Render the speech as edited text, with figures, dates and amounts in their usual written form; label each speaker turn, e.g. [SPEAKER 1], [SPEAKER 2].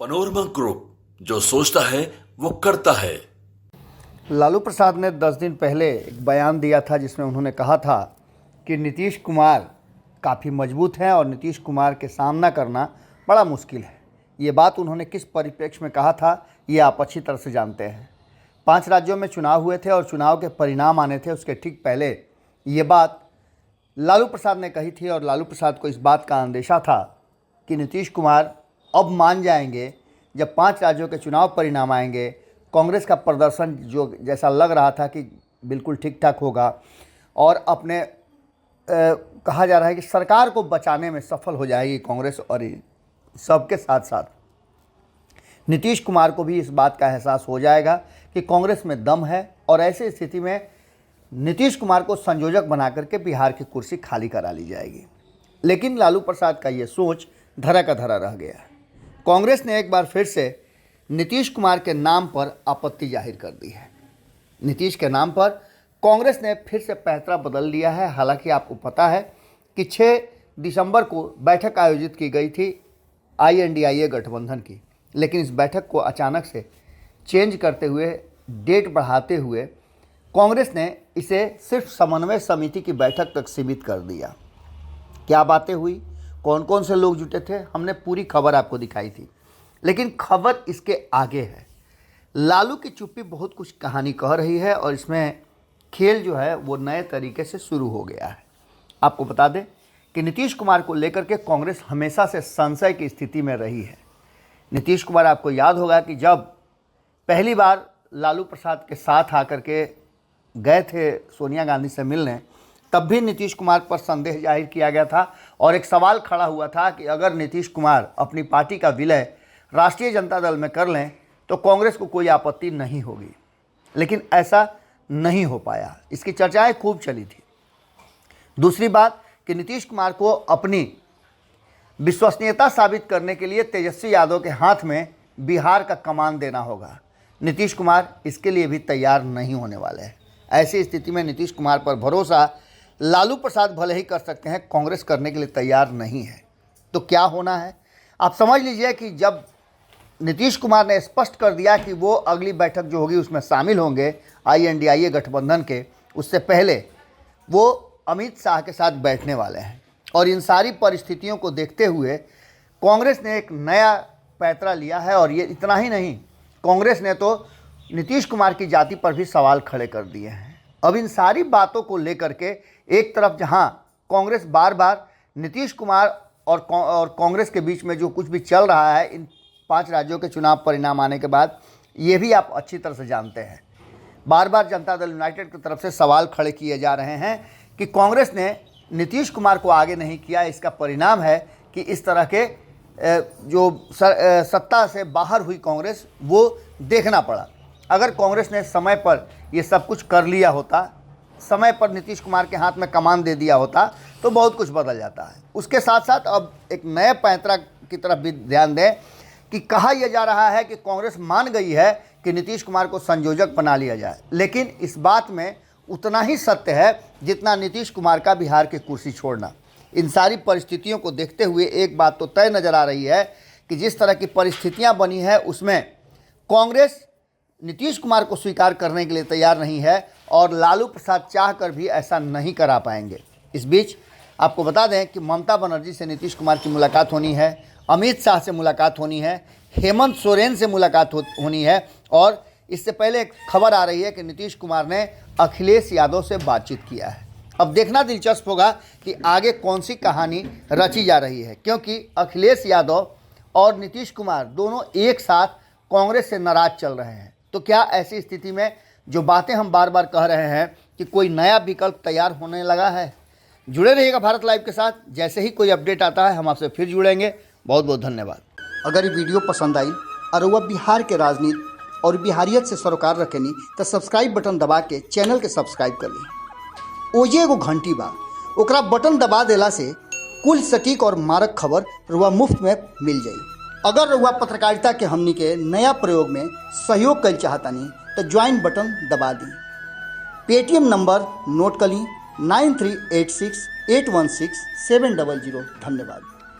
[SPEAKER 1] Panorama group, जो सोचता है वो करता है।
[SPEAKER 2] लालू प्रसाद ने 10 दिन पहले एक बयान दिया था जिसमें उन्होंने कहा था कि नीतीश कुमार काफ़ी मजबूत हैं और नीतीश कुमार के सामना करना बड़ा मुश्किल है। ये बात उन्होंने किस परिप्रेक्ष्य में कहा था ये आप अच्छी तरह से जानते हैं। 5 राज्यों में चुनाव हुए थे और चुनाव के परिणाम आने थे, उसके ठीक पहले ये बात लालू प्रसाद ने कही थी और लालू प्रसाद को इस बात का अंदेशा था कि नीतीश कुमार अब मान जाएंगे जब 5 राज्यों के चुनाव परिणाम आएंगे। कांग्रेस का प्रदर्शन जो जैसा लग रहा था कि बिल्कुल ठीक ठाक होगा और अपने कहा जा रहा है कि सरकार को बचाने में सफल हो जाएगी कांग्रेस, और सबके साथ साथ नीतीश कुमार को भी इस बात का एहसास हो जाएगा कि कांग्रेस में दम है और ऐसी स्थिति में नीतीश कुमार को संयोजक बना करके बिहार की कुर्सी खाली करा ली जाएगी। लेकिन लालू प्रसाद का ये सोच धरा का धरा रह गया। कांग्रेस ने एक बार फिर से नीतीश कुमार के नाम पर आपत्ति जाहिर कर दी है। नीतीश के नाम पर कांग्रेस ने फिर से पैंतरा बदल लिया है। हालांकि आपको पता है कि 6 दिसंबर को बैठक आयोजित की गई थी INDIA गठबंधन की, लेकिन इस बैठक को अचानक से चेंज करते हुए, डेट बढ़ाते हुए कांग्रेस ने इसे सिर्फ समन्वय समिति की बैठक तक सीमित कर दिया। क्या बातें हुई, कौन कौन से लोग जुटे थे, हमने पूरी खबर आपको दिखाई थी। लेकिन खबर इसके आगे है। लालू की चुप्पी बहुत कुछ कहानी कह रही है और इसमें खेल जो है वो नए तरीके से शुरू हो गया है। आपको बता दें कि नीतीश कुमार को लेकर के कांग्रेस हमेशा से संशय की स्थिति में रही है। नीतीश कुमार, आपको याद होगा कि जब पहली बार लालू प्रसाद के साथ आकर के गए थे सोनिया गांधी से मिलने, तब भी नीतीश कुमार पर संदेह जाहिर किया गया था और एक सवाल खड़ा हुआ था कि अगर नीतीश कुमार अपनी पार्टी का विलय राष्ट्रीय जनता दल में कर लें तो कांग्रेस को कोई आपत्ति नहीं होगी। लेकिन ऐसा नहीं हो पाया, इसकी चर्चाएं खूब चली थी। दूसरी बात कि नीतीश कुमार को अपनी विश्वसनीयता साबित करने के लिए तेजस्वी यादव के हाथ में बिहार का कमान देना होगा। नीतीश कुमार इसके लिए भी तैयार नहीं होने वाले हैं। ऐसी स्थिति में नीतीश कुमार पर भरोसा लालू प्रसाद भले ही कर सकते हैं, कांग्रेस करने के लिए तैयार नहीं है। तो क्या होना है आप समझ लीजिए कि जब नीतीश कुमार ने स्पष्ट कर दिया कि वो अगली बैठक जो होगी उसमें शामिल होंगे INDIA गठबंधन के, उससे पहले वो अमित शाह के साथ बैठने वाले हैं। और इन सारी परिस्थितियों को देखते हुए कांग्रेस ने एक नया पैंतरा लिया है। और ये इतना ही नहीं, कांग्रेस ने तो नीतीश कुमार की जाति पर भी सवाल खड़े कर दिए हैं। अब इन सारी बातों को लेकर के एक तरफ जहां कांग्रेस बार बार नीतीश कुमार और कांग्रेस के बीच में जो कुछ भी चल रहा है इन 5 राज्यों के चुनाव परिणाम आने के बाद, ये भी आप अच्छी तरह से जानते हैं। बार बार जनता दल यूनाइटेड की तरफ से सवाल खड़े किए जा रहे हैं कि कांग्रेस ने नीतीश कुमार को आगे नहीं किया। इसका परिणाम है कि इस तरह के जो सत्ता से बाहर हुई कांग्रेस, वो देखना पड़ा। अगर कांग्रेस ने समय पर ये सब कुछ कर लिया होता, समय पर नीतीश कुमार के हाथ में कमान दे दिया होता, तो बहुत कुछ बदल जाता है। उसके साथ साथ अब एक नए पैंतरा की तरफ भी ध्यान दें कि कहा यह जा रहा है कि कांग्रेस मान गई है कि नीतीश कुमार को संयोजक बना लिया जाए। लेकिन इस बात में उतना ही सत्य है जितना नीतीश कुमार का बिहार की कुर्सी छोड़ना। इन सारी परिस्थितियों को देखते हुए एक बात तो तय नज़र आ रही है कि जिस तरह की परिस्थितियां बनी है उसमें कांग्रेस नीतीश कुमार को स्वीकार करने के लिए तैयार नहीं है और लालू प्रसाद चाहकर भी ऐसा नहीं करा पाएंगे। इस बीच आपको बता दें कि ममता बनर्जी से नीतीश कुमार की मुलाकात होनी है, अमित शाह से मुलाकात होनी है, हेमंत सोरेन से मुलाकात होनी है। और इससे पहले एक खबर आ रही है कि नीतीश कुमार ने अखिलेश यादव से बातचीत किया है। अब देखना दिलचस्प होगा कि आगे कौन सी कहानी रची जा रही है, क्योंकि अखिलेश यादव और नीतीश कुमार दोनों एक साथ कांग्रेस से नाराज चल रहे हैं। तो क्या ऐसी स्थिति में जो बातें हम बार बार कह रहे हैं कि कोई नया विकल्प तैयार होने लगा है? जुड़े रहिएगा भारत लाइव के साथ। जैसे ही कोई अपडेट आता है हम आपसे फिर जुड़ेंगे। बहुत बहुत धन्यवाद।
[SPEAKER 3] अगर ये वीडियो पसंद आई और वह बिहार के राजनीति और बिहारियत से सरोकार रखेनी तो सब्सक्राइब बटन दबा के चैनल के सब्सक्राइब कर ली। ओजे एगो घंटी बा, ओकरा बटन दबा देला से कुल सटीक और मारक खबर रुआ मुफ्त में मिल जाई। अगर रुआ पत्रकारिता के हमनी के नया प्रयोग में सहयोग कर चाहतानी तो ज्वाइन बटन दबा दी। पेटीएम नंबर नोट कर ली 9386816700। धन्यवाद।